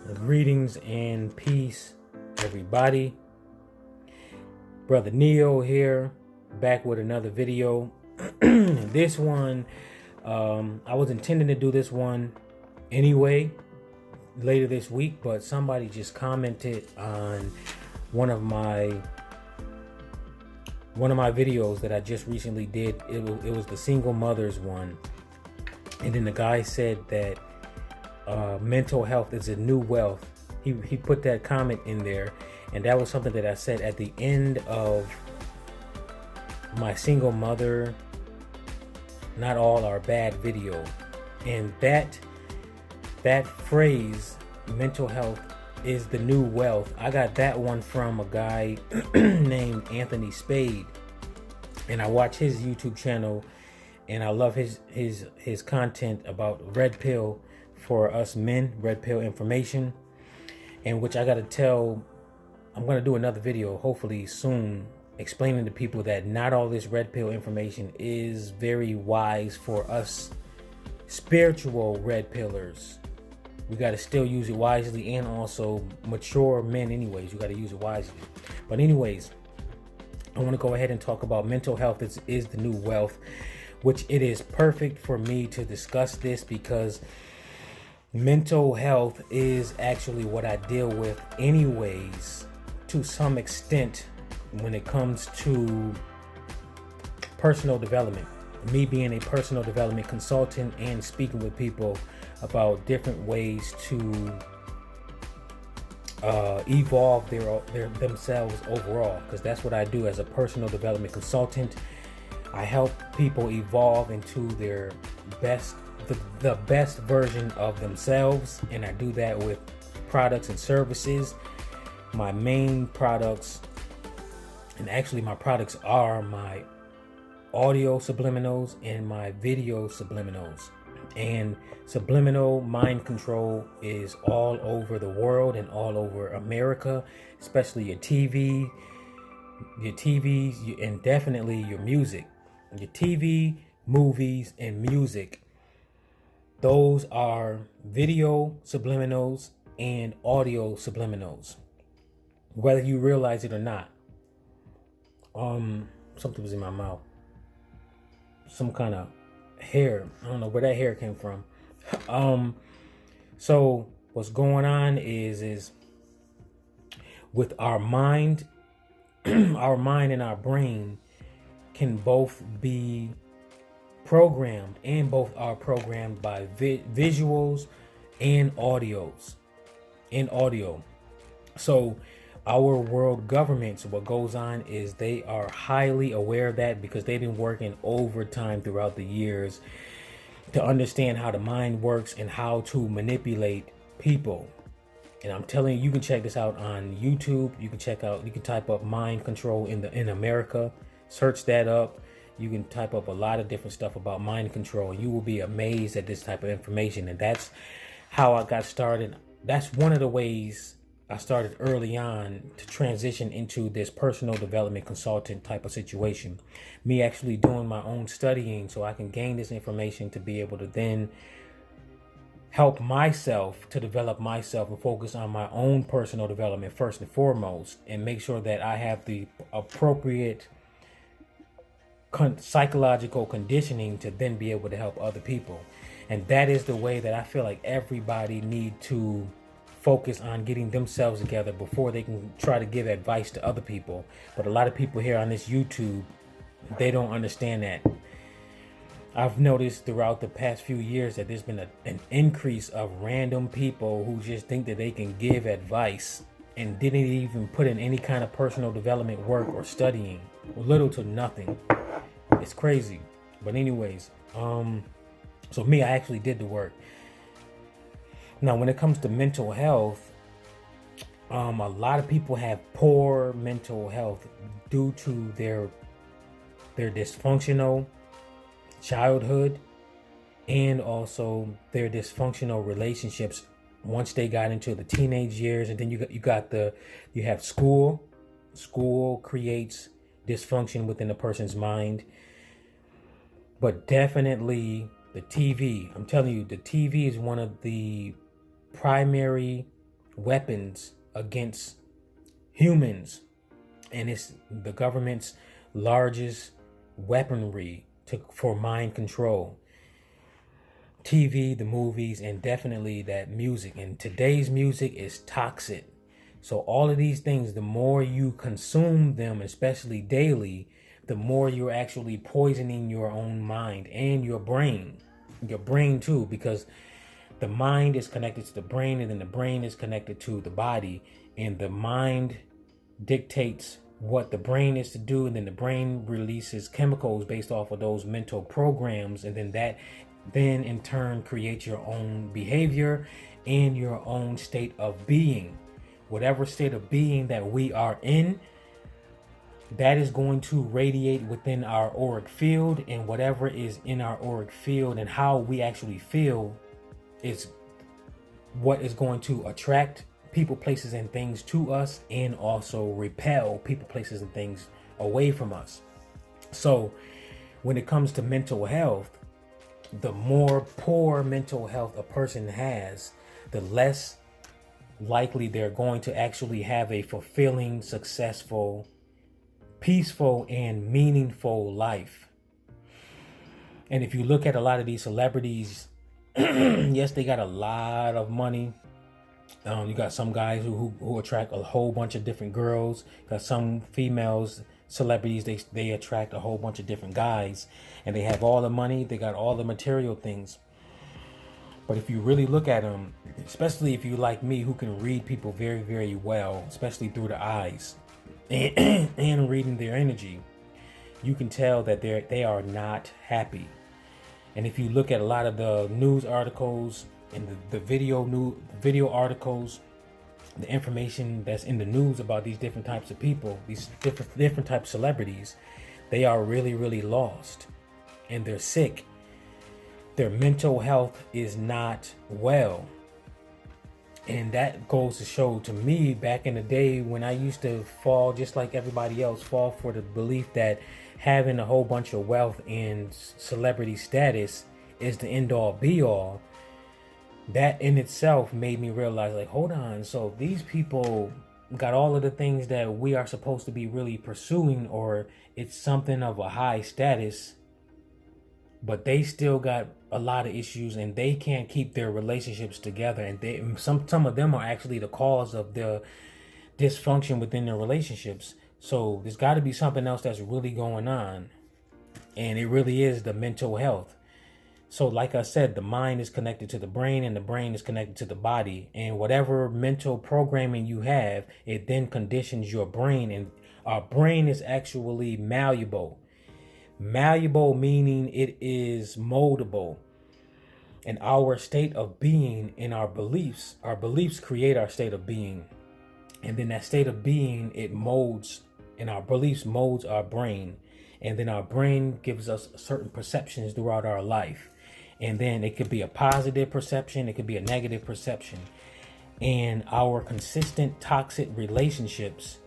Greetings and peace, everybody. Brother Neo here, back with another video. This one, I was intending to do this one anyway later this week, but somebody just commented on one of my videos that I just recently did. It was the single mothers one, and then the guy said that mental health is a new wealth. He put that comment in there, and that was something that I said at the end of my single mother not all are bad video. And that phrase, mental health is the new wealth, I got that one from a guy named Anthony Spade, and I watch his YouTube channel, and I love his content about red pill for us men, red pill information, and which I gotta tell, I'm gonna do another video hopefully soon explaining to people that not all this red pill information is very wise for us spiritual red pillars. We got to still use it wisely, and also mature men anyways, you got to use it wisely. But anyways, I want to go ahead and talk about mental health is the new wealth, which it is perfect for me to discuss this because mental health is actually what I deal with anyways to some extent when it comes to personal development. Me being a personal development consultant and speaking with people about different ways to evolve their themselves overall, because that's what I do as a personal development consultant. I help people evolve into their best, the best version of themselves, and I do that with products and services. My main products, and actually my products are my audio subliminals and my video subliminals. And subliminal mind control is all over the world and all over America, especially your TVs, and definitely your music. Your TV, movies, and music. Those are video subliminals and audio subliminals, whether you realize it or not. Something was in my mouth. Some kind of hair. I don't know where that hair came from. So what's going on is with our mind, our mind and our brain can both be programmed, and both are programmed by visuals and audio. So our world governments, what goes on is they are highly aware of that because they've been working overtime throughout the years to understand how the mind works and how to manipulate people. And I'm telling you, you can check this out on YouTube. You can type up mind control in America, search that up. You can type up a lot of different stuff about mind control, and you will be amazed at this type of information. And that's how I got started. That's one of the ways I started early on to transition into this personal development consultant type of situation. Me actually doing my own studying so I can gain this information to be able to then help myself to develop myself and focus on my own personal development first and foremost, and make sure that I have the appropriate psychological conditioning to then be able to help other people. And that is the way that I feel like everybody need to focus on getting themselves together before they can try to give advice to other people. But a lot of people here on this YouTube, they don't understand that. I've noticed throughout the past few years that there's been an increase of random people who just think that they can give advice and didn't even put in any kind of personal development work or studying, little to nothing. It's crazy. But anyways, so me, I actually did the work. Now, when it comes to mental health, a lot of people have poor mental health due to their dysfunctional childhood, and also their dysfunctional relationships once they got into the teenage years. And then you have school. School creates dysfunction within a person's mind. But definitely the TV. I'm telling you, the TV is one of the primary weapons against humans, and it's the government's largest weaponry for mind control. TV, the movies, and definitely that music. And today's music is toxic. So all of these things, the more you consume them, especially daily, the more you're actually poisoning your own mind and your brain too, because the mind is connected to the brain, and then the brain is connected to the body, and the mind dictates what the brain is to do, and then the brain releases chemicals based off of those mental programs, and then that in turn creates your own behavior and your own state of being. Whatever state of being that we are in, that is going to radiate within our auric field, and whatever is in our auric field and how we actually feel is what is going to attract people, places, and things to us, and also repel people, places, and things away from us. So when it comes to mental health, the more poor mental health a person has, the less likely they're going to actually have a fulfilling, successful, peaceful, and meaningful life. And if you look at a lot of these celebrities, yes, they got a lot of money. You got some guys who attract a whole bunch of different girls. Got some females, celebrities, they attract a whole bunch of different guys, and they have all the money, they got all the material things. But if you really look at them, especially if you like me, who can read people very, very well, especially through the eyes and reading their energy, you can tell that they are not happy. And if you look at a lot of the news articles and the video articles, the information that's in the news about these different types of people, these different types of celebrities, they are really, really lost, and they're sick. Their mental health is not well. And that goes to show to me, back in the day when I used to fall, just like everybody else, fall for the belief that having a whole bunch of wealth and celebrity status is the end all be all. That in itself made me realize, like, hold on, so these people got all of the things that we are supposed to be really pursuing, or it's something of a high status, but they still got a lot of issues, and they can't keep their relationships together, and some of them are actually the cause of the dysfunction within their relationships. So there's got to be something else that's really going on, and it really is the mental health. So like I said, the mind is connected to the brain, and the brain is connected to the body, and whatever mental programming you have, it then conditions your brain. And our brain is actually malleable. Malleable meaning it is moldable. And our state of being and our beliefs create our state of being. And then that state of being, it molds, and our beliefs molds our brain. And then our brain gives us certain perceptions throughout our life. And then it could be a positive perception, it could be a negative perception. And our consistent toxic relationships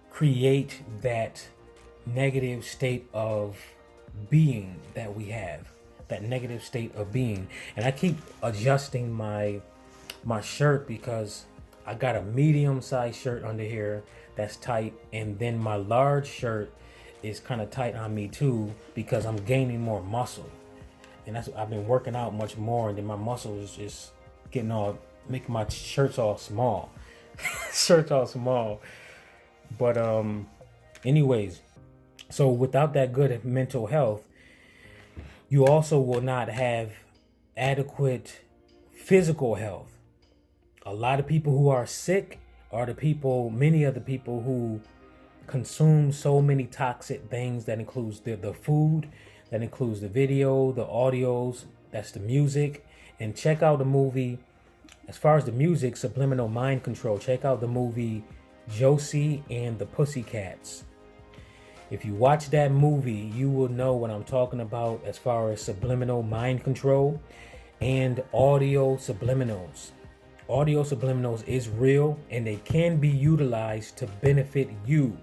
create that negative state of being that we have, that negative state of being. And I keep adjusting my shirt because I got a medium-sized shirt under here that's tight, and then my large shirt is kind of tight on me too because I'm gaining more muscle. And that's, I've been working out much more, and then my muscle is just making my shirts all small. Shirts all small. But anyways, so without that good mental health, you also will not have adequate physical health. A lot of people who are sick are many of the people who consume so many toxic things. That includes the food, that includes the video, the audios, that's the music. And check out the movie, as far as the music, Subliminal Mind Control, check out the movie Josie and the Pussycats. If you watch that movie, you will know what I'm talking about as far as subliminal mind control and audio subliminals. Audio subliminals is real, and they can be utilized to benefit you.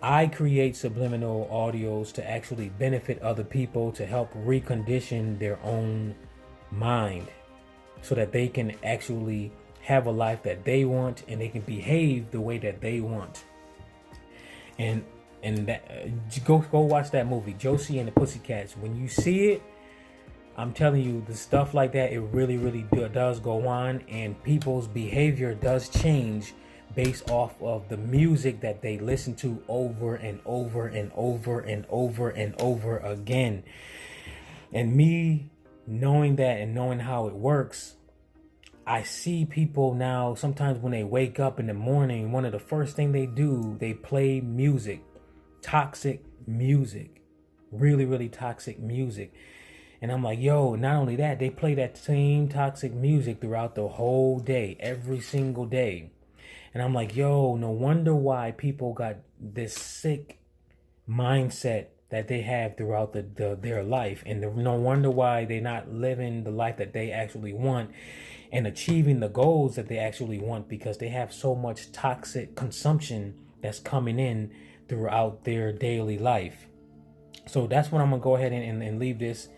I create subliminal audios to actually benefit other people, to help recondition their own mind so that they can actually have a life that they want, and they can behave the way that they want. And that go watch that movie, Josie and the Pussycats. When you see it, I'm telling you, the stuff like that, it really, really does go on, and people's behavior does change based off of the music that they listen to over and over and over and over and over again. And me knowing that and knowing how it works, I see people now, sometimes when they wake up in the morning, one of the first things they do, they play music, toxic music, really, really toxic music. And I'm like, yo, not only that, they play that same toxic music throughout the whole day, every single day. And I'm like, yo, no wonder why people got this sick mindset that they have throughout their life. And no wonder why they're not living the life that they actually want and achieving the goals that they actually want, because they have so much toxic consumption that's coming in throughout their daily life. So that's what I'm going to go ahead and leave this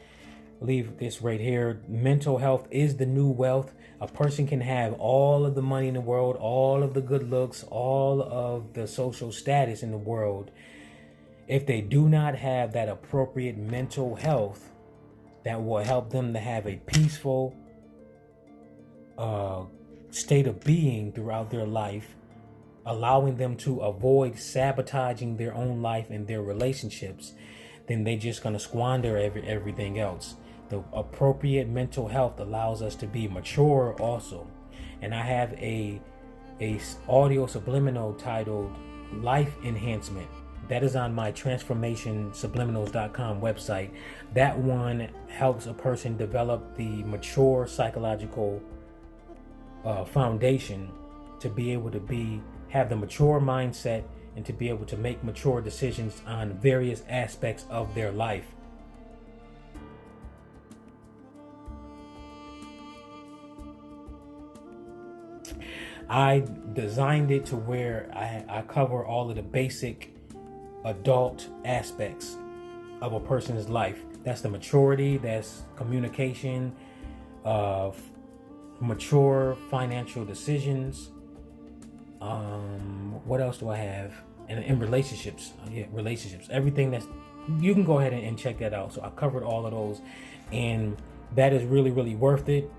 right here. Mental health is the new wealth. A person can have all of the money in the world, all of the good looks, all of the social status in the world. If they do not have that appropriate mental health that will help them to have a peaceful state of being throughout their life, allowing them to avoid sabotaging their own life and their relationships, then they're just going to squander everything else. The appropriate mental health allows us to be mature also. And I have a audio subliminal titled Life Enhancement. That is on my transformationsubliminals.com website. That one helps a person develop the mature psychological foundation to be able to have the mature mindset and to be able to make mature decisions on various aspects of their life. I designed it to where I cover all of the basic adult aspects of a person's life. That's the maturity, that's communication, mature financial decisions. What else do I have? And relationships. Relationships. Everything that's, you can go ahead and check that out. So I covered all of those, and that is really, really worth it.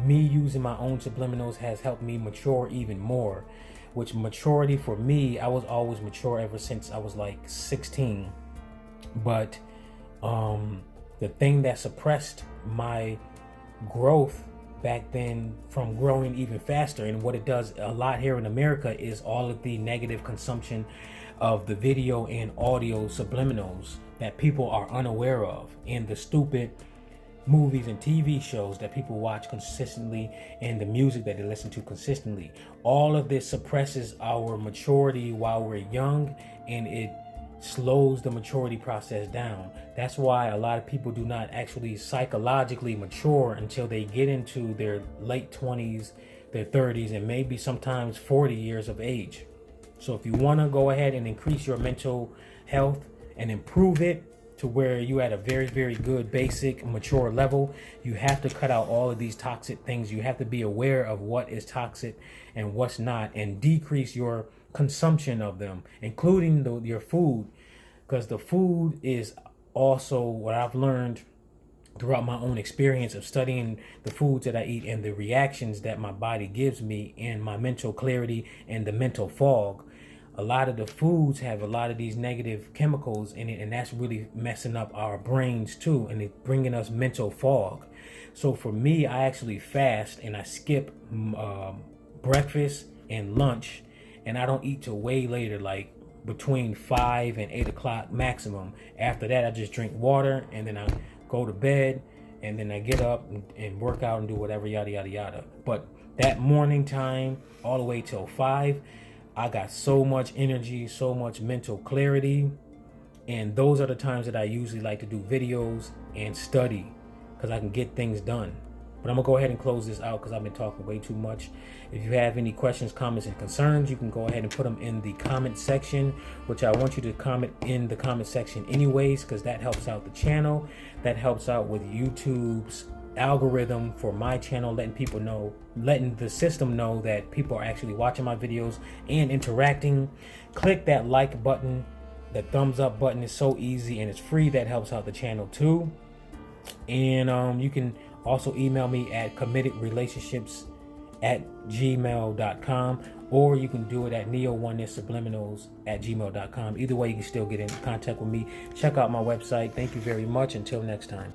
Me using my own subliminals has helped me mature even more. Which maturity for me, I was always mature ever since I was like 16. But the thing that suppressed my growth back then from growing even faster, and what it does a lot here in America, is all of the negative consumption of the video and audio subliminals that people are unaware of, and the stupid movies and TV shows that people watch consistently, and the music that they listen to consistently. All of this suppresses our maturity while we're young, and it slows the maturity process down. That's why a lot of people do not actually psychologically mature until they get into their late 20s, their 30s, and maybe sometimes 40 years of age. So if you want to go ahead and increase your mental health and improve it to where you at a very, very good basic mature level, you have to cut out all of these toxic things. You have to be aware of what is toxic and what's not, and decrease your consumption of them, including your food, because the food is also what I've learned throughout my own experience of studying the foods that I eat and the reactions that my body gives me, and my mental clarity and the mental fog. A lot of the foods have a lot of these negative chemicals in it, and that's really messing up our brains too, and it's bringing us mental fog. So for me, I actually fast, and I skip breakfast and lunch, and I don't eat till way later, like between 5 and 8 o'clock maximum. After that, I just drink water, and then I go to bed, and then I get up and work out and do whatever, yada yada yada. But that morning time all the way till 5, I got so much energy, so much mental clarity, and those are the times that I usually like to do videos and study, because I can get things done. But I'm gonna go ahead and close this out because I've been talking way too much. If you have any questions, comments, and concerns, you can go ahead and put them in the comment section, which I want you to comment in the comment section anyways, because that helps out the channel. That helps out with YouTube's algorithm for my channel, letting people know, letting the system know that people are actually watching my videos and interacting. Click that like button. The thumbs up button is so easy and it's free. That helps out the channel too. And you can also email me at committedrelationships@gmail.com, or you can do it at NeoOnenessSubliminals@gmail.com. Either way, you can still get in contact with me. Check out my website. Thank you very much. Until next time.